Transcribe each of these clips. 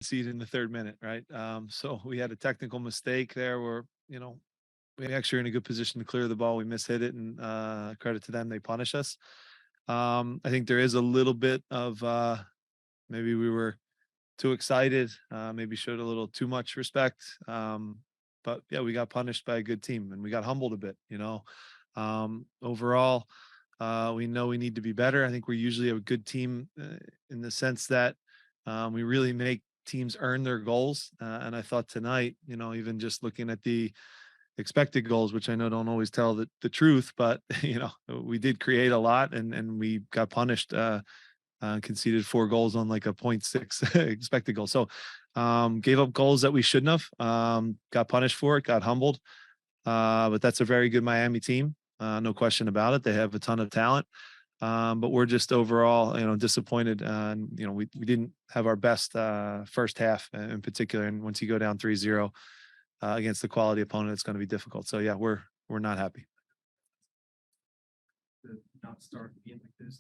concede in the third minute, right? So we had a technical mistake there where, we actually are in a good position to clear the ball. We mishit it, and credit to them, they punish us. I think there is a little bit of maybe we were too excited, maybe showed a little too much respect. But yeah, we got punished by a good team and we got humbled a bit. Overall, we know we need to be better. I think we're usually a good team in the sense that we really make teams earn their goals. And I thought tonight, even just looking at the expected goals, which I know don't always tell the truth, but we did create a lot and we got punished. Conceded 4 goals on like a .6 expected goal. So gave up goals that we shouldn't have. Got punished for it, got humbled. But that's a very good Miami team. No question about it. They have a ton of talent. But we're just overall, disappointed. We didn't have our best first half in particular. And once you go down 3-0 against the quality opponent, it's going to be difficult. So yeah, we're not happy. To not start the game like this.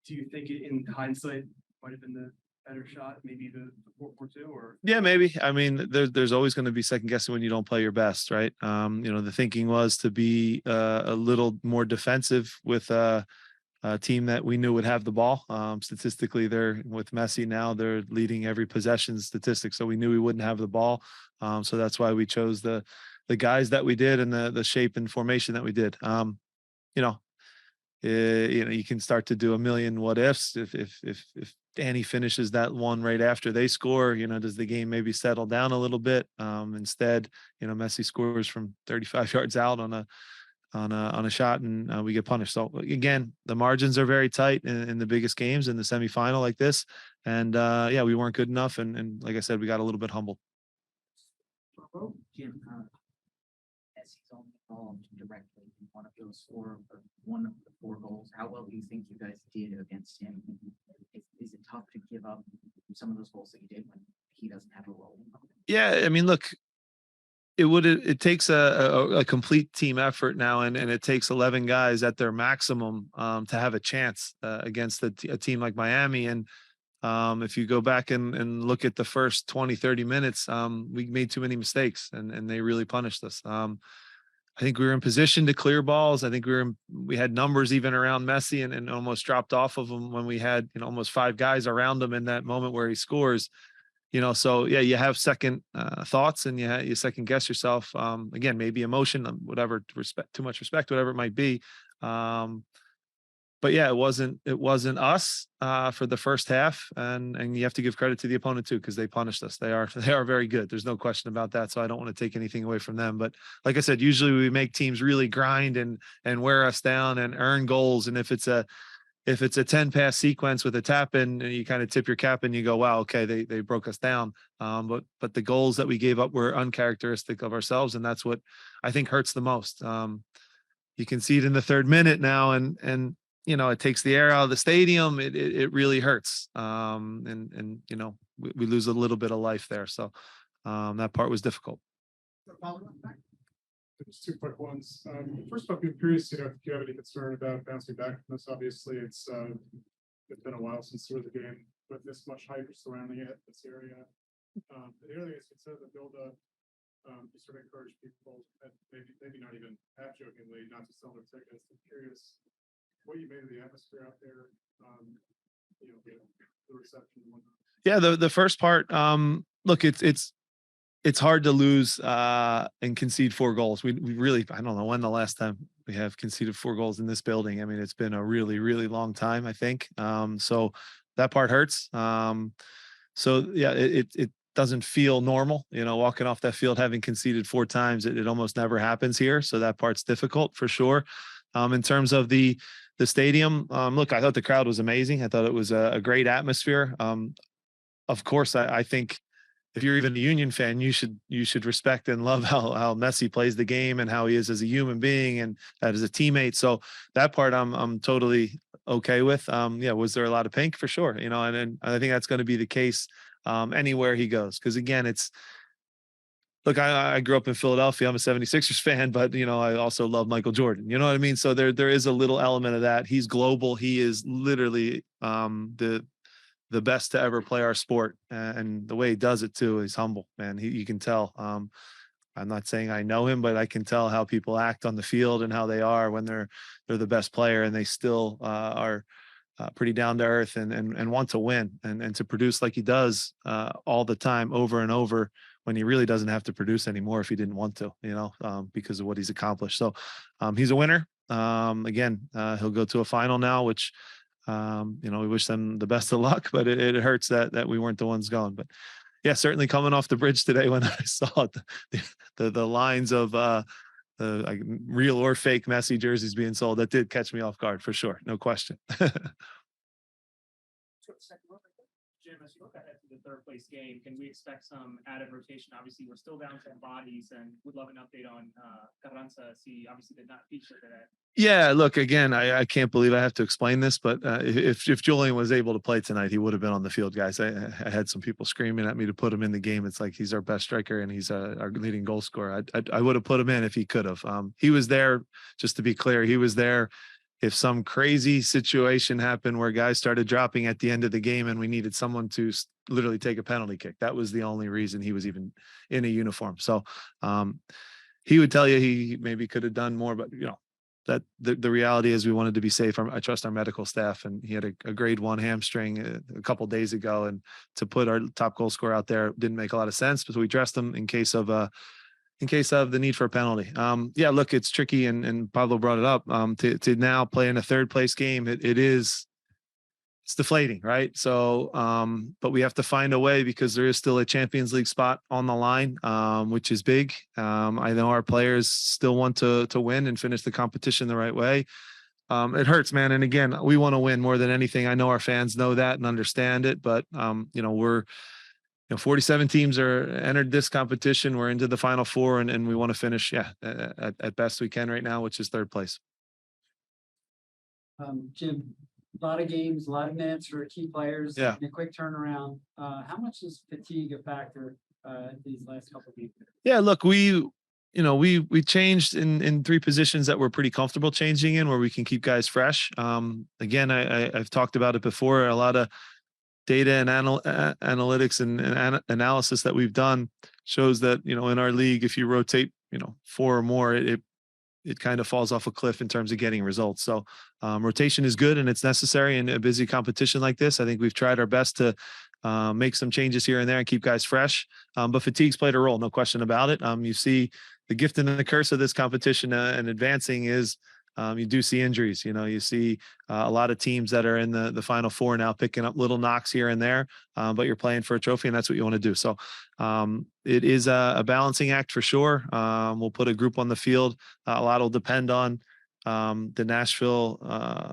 Do you think in hindsight might have been the better shot, maybe the 4-4-2, or? Yeah, maybe. I mean, there's always going to be second guessing when you don't play your best, right? The thinking was to be a little more defensive with a team that we knew would have the ball. Statistically, they're with Messi now, they're leading every possession statistic. So we knew we wouldn't have the ball. So that's why we chose the guys that we did and the shape and formation that we did. You can start to do a million what ifs. If Danny finishes that one right after they score, does the game maybe settle down a little bit? Instead, Messi scores from 35 yards out on a shot, and we get punished. So again, the margins are very tight in the biggest games in the semifinal like this, and yeah, we weren't good enough, and like I said, we got a little bit humbled. Jim, Messi's only involved directly in one of those four, or one of the 4 goals. How well do you think you guys did against him? Is it tough to give up some of those goals that you did when he doesn't have a role? Yeah, I mean, look, it takes a complete team effort now, and it takes 11 guys at their maximum to have a chance against a team like Miami. And if you go back and look at the first 20, 30 minutes, we made too many mistakes and they really punished us. I think we were in position to clear balls. I think we had numbers even around Messi and almost dropped off of him when we had, almost 5 guys around him in that moment where he scores. So yeah, you have second thoughts and you second guess yourself. Again, maybe emotion, whatever, too much respect, whatever it might be. But yeah, it wasn't us for the first half, and you have to give credit to the opponent too, because they punished us. They are very good. There's no question about that. So I don't want to take anything away from them. But like I said, usually we make teams really grind and wear us down and earn goals. And if it's a 10-pass sequence with a tap in, and you kind of tip your cap and you go, wow, okay, they broke us down. But the goals that we gave up were uncharacteristic of ourselves, and that's what I think hurts the most. You can see it in the third minute now, and it takes the air out of the stadium. It really hurts. And we lose a little bit of life there. So that part was difficult. Just 2 quick ones. First off, I'm curious, if you have any concern about bouncing back from this. Obviously, it's been a while since there was a game with this much hype surrounding it, this area. The other thing is consider the build-up. You sort of encourage people, maybe not even half jokingly, not to sell their tickets. I'm curious what you made of the atmosphere out there. The reception and whatnot. Yeah, the first part. Look, it's hard to lose and concede 4 goals. We really, I don't know when the last time we have conceded 4 goals in this building. I mean, it's been a really, really long time, I think. So that part hurts. So yeah, it doesn't feel normal, walking off that field, having conceded 4 times. It almost never happens here. So that part's difficult for sure. In terms of the stadium, look, I thought the crowd was amazing. I thought it was a great atmosphere. Of course, I think if you're even a Union fan, you should respect and love how Messi plays the game and how he is as a human being and as a teammate. So that part I'm totally okay with. Yeah, was there a lot of pink? For sure, and I think that's going to be the case anywhere he goes, because again, look, I grew up in Philadelphia. I'm a 76ers fan, but I also love Michael Jordan. You know what I mean? So there is a little element of that. He's global. He is literally the the best to ever play our sport, and the way he does it too, he's humble, man. You can tell. I'm not saying I know him, but I can tell how people act on the field and how they are when they're the best player, and they still are pretty down to earth and want to win and to produce like he does all the time, over and over, when he really doesn't have to produce anymore if he didn't want to, because of what he's accomplished. So he's a winner. Again, he'll go to a final now, which we wish them the best of luck, but it hurts that we weren't the ones going. But yeah, certainly coming off the bridge today when I saw the lines of like real or fake Messi jerseys being sold, that did catch me off guard for sure, no question. Jim, as you look ahead to the third place game, can we expect some added rotation? Obviously, we're still down 10 bodies, and would love an update on Carranza. He obviously did not feature today. Yeah, look, again, I can't believe I have to explain this, but if Julian was able to play tonight, he would have been on the field, guys. I had some people screaming at me to put him in the game. It's like he's our best striker and he's our leading goal scorer. I would have put him in if he could have. He was there, just to be clear, he was there if some crazy situation happened where guys started dropping at the end of the game and we needed someone to literally take a penalty kick. That was the only reason he was even in a uniform. So he would tell you he maybe could have done more, but that the reality is we wanted to be safe. I trust our medical staff, and he had a grade 1 hamstring a couple days ago, and to put our top goal scorer out there didn't make a lot of sense, but we dressed him in case of the need for a penalty. Yeah, look, it's tricky, and Pablo brought it up. To now play in a third place game, it's deflating, right? So, but we have to find a way, because there is still a Champions League spot on the line, which is big. I know our players still want to win and finish the competition the right way. It hurts, man. And again, we want to win more than anything. I know our fans know that and understand it, but we're 47 teams are entered this competition. We're into the final 4, and we want to finish, at best we can right now, which is third place. Jim, a lot of games, a lot of minutes for key players. Yeah. And a quick turnaround. How much is fatigue a factor these last couple of weeks? Yeah, look, we changed in 3 positions that we're pretty comfortable changing in, where we can keep guys fresh. Again, I've talked about it before. A lot of data and analytics and analysis that we've done shows that in our league, if you rotate 4 or more, it kind of falls off a cliff in terms of getting results. So rotation is good and it's necessary in a busy competition like this. I think we've tried our best to make some changes here and there and keep guys fresh. But fatigue's played a role, no question about it. You see the gift and the curse of this competition and advancing is you do see injuries. You see a lot of teams that are in the final 4 now picking up little knocks here and there, but you're playing for a trophy, and that's what you want to do. So it is a balancing act for sure. We'll put a group on the field. A lot will depend on the Nashville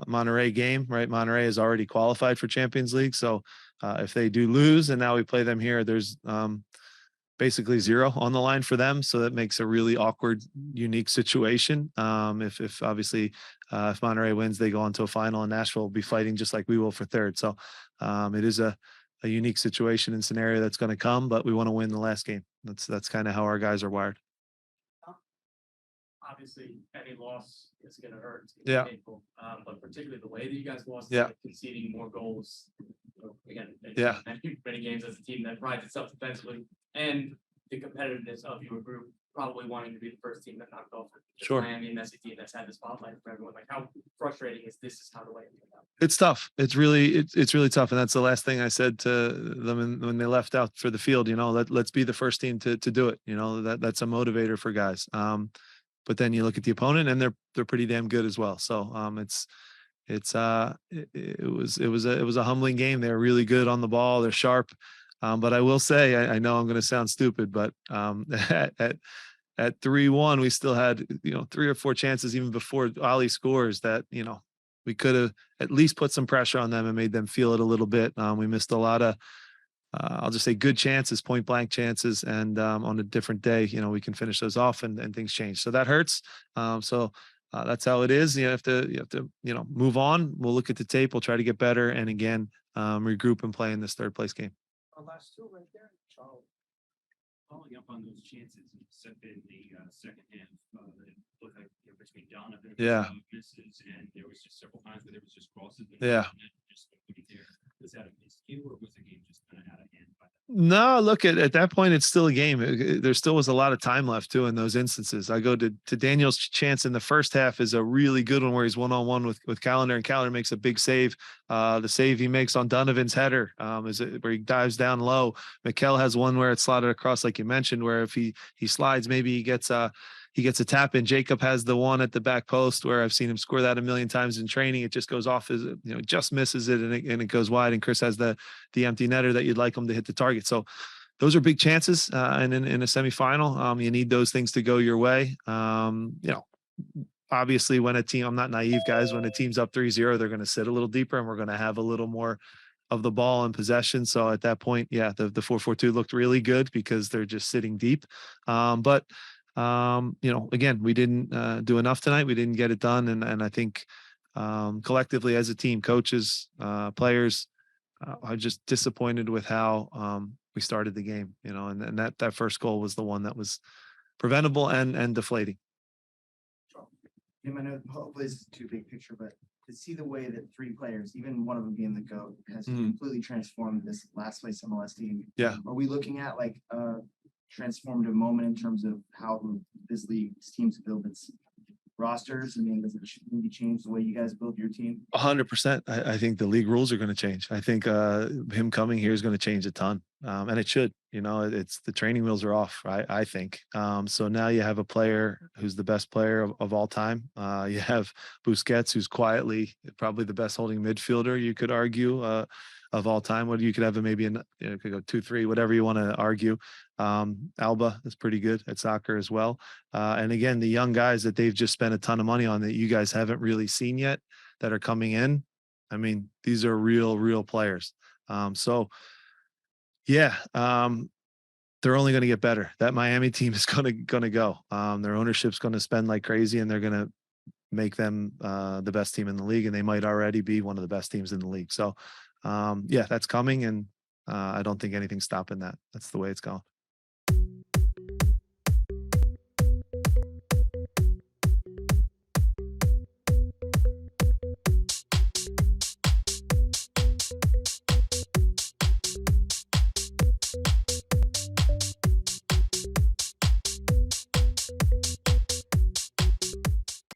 Monterey game, right? Monterey is already qualified for Champions League. So if they do lose and now we play them here, there's basically 0 on the line for them. So that makes a really awkward, unique situation. If obviously, if Monterey wins, they go on to a final, and Nashville will be fighting just like we will for third. So it is a unique situation and scenario that's going to come, but we want to win the last game. That's kind of how our guys are wired. Obviously, any loss is going to hurt. It's Yeah. gonna be painful. But particularly the way that you guys lost, Yeah. conceding more goals. Again, Yeah. many games as a team that prides itself defensively, and the competitiveness of your group probably wanting to be the first team that knocked off the Sure. Miami Messi team that's had the spotlight for everyone. Like, how frustrating is this? Is how the way it came out. It's tough. It's really tough. And that's the last thing I said to them when they left out for the field. Let's be the first team to do it. That's a motivator for guys. But then you look at the opponent, and they're pretty damn good as well. So it was a humbling game. They were really good on the ball. They're sharp. But I will say, I know I'm going to sound stupid, but at 3-1, we still had 3 or 4 chances even before Ali scores that we could have at least put some pressure on them and made them feel it a little bit. We missed a lot of I'll just say good chances, point blank chances, and on a different day, we can finish those off and things change. So that hurts. That's how it is. You have to move on. We'll look at the tape. We'll try to get better, and again, regroup and play in this third place game. Our last 2 right there, Charles. Following up on those chances in the second half, it looked like between Donovan Yeah. misses, and there was just several times where there was just crosses. Yeah. Just couldn't there. Was that a miscue or was the game just kind of out of hand by that? No, look at that point, it's still a game. There still was a lot of time left too in those instances. I go to Daniel's chance in the first half is a really good one where he's one-on-one with Callender, and Callender makes a big save. The save he makes on Donovan's header where he dives down low. Mikel has one where it's slotted across, like you mentioned, where if he slides, maybe he gets a tap in. Jacob has the one at the back post where I've seen him score that a million times in training. It just goes off just misses it and it goes wide. And Chris has the empty netter that you'd like him to hit the target. So those are big chances. And in a semifinal, you need those things to go your way. Obviously when a team, I'm not naive, guys, when a team's up 3-0, they're going to sit a little deeper and we're going to have a little more of the ball in possession. So at that point, yeah, the 4-4-2 looked really good because they're just sitting deep. But again, we didn't do enough tonight. We didn't get it done. And I think collectively as a team, coaches, players, I'm just disappointed with how we started the game, and that first goal was the one that was preventable and deflating. I know hopefully this is too big picture, but to see the way that three players, even one of them being the GOAT, has completely transformed this last place MLS team. Yeah. Are we looking at like a transformative moment in terms of how this league's teams build its rosters? I mean, does it maybe change the way you guys build your team? 100%. I think the league rules are going to change. I think him coming here is going to change a ton, and it should. It's the training wheels are off. I think. So now you have a player who's the best player of all time. You have Busquets, who's quietly probably the best holding midfielder. You could argue of all time. What you could have maybe it could go 2-3, whatever you want to argue. Alba is pretty good at soccer as well. And again, the young guys that they've just spent a ton of money on that you guys haven't really seen yet that are coming in. I mean, these are real players. So yeah, they're only going to get better. That Miami team is going to go. Their ownership's going to spend like crazy, and they're going to make them the best team in the league, and they might already be one of the best teams in the league. So yeah, that's coming, and I don't think anything's stopping that. That's the way it's going.